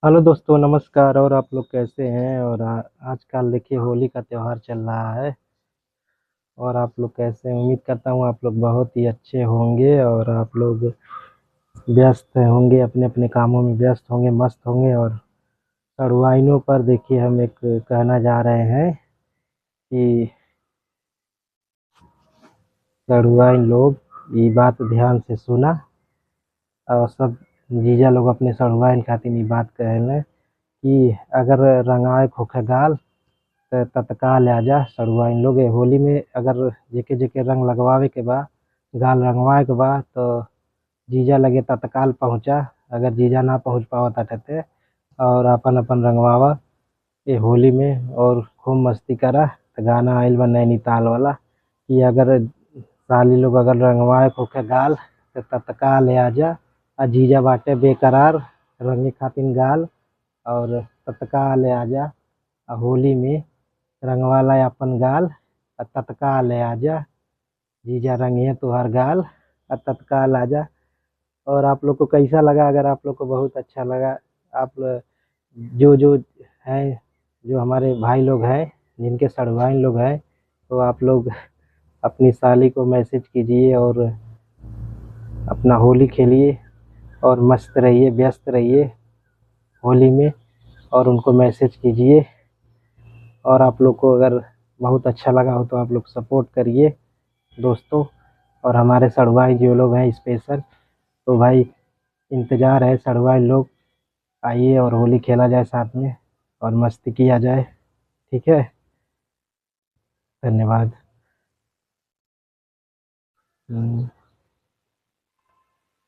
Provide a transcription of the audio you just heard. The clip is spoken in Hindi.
हेलो दोस्तों, नमस्कार। और आप लोग कैसे हैं? और आजकल देखिए होली का त्यौहार चल रहा है। और आप लोग कैसे हैं? उम्मीद करता हूँ आप लोग बहुत ही अच्छे होंगे और आप लोग व्यस्त होंगे, अपने अपने कामों में व्यस्त होंगे, मस्त होंगे। और सड़ुआइनों पर देखिए हम एक कहना जा रहे हैं कि सड़ुआइन लोग ये बात ध्यान से सुना। और सब जीजा लोग अपने सड़ुआइन खातिर ये बात कहें कि अगर रंगाए खोखे गाल त तत्काल आजा। सड़ुआइन लोग ए होली में अगर जेके जेके रंग लगवावे के बा, गाल रंगवाए के बा, तो जीजा लगे तत्काल पहुँचा। अगर जीजा ना पहुँच पावत अटते और अपन अपन रंगवावा ए होली में और खूब मस्ती करा। तो गाना आइल बा नैनीताल वाला कि अगर साली लोग अगर रंगवाए होके गाल तो तत्काल आजा। आ जीजा बाटे बेकरार रंगे खातिन गाल, और तत्काल आजा। आ होली में रंगवाला अपन गाल, तत्काल आजा। जीजा रंगिए तुहार गाल, तत्काल आजा। और आप लोग को कैसा लगा? अगर आप लोग को बहुत अच्छा लगा, आप जो जो हैं, जो हमारे भाई लोग हैं, जिनके सड़ुआइन लोग हैं, तो आप लोग अपनी साली को मैसेज कीजिए और अपना होली खेलिए और मस्त रहिए, व्यस्त रहिए होली में। और उनको मैसेज कीजिए। और आप लोग को अगर बहुत अच्छा लगा हो तो आप लोग सपोर्ट करिए दोस्तों। और हमारे सड़ुआई जो लोग हैं स्पेशल, तो भाई इंतज़ार है सड़ुआई लोग, आइए और होली खेला जाए साथ में और मस्ती किया जाए। ठीक है, धन्यवाद।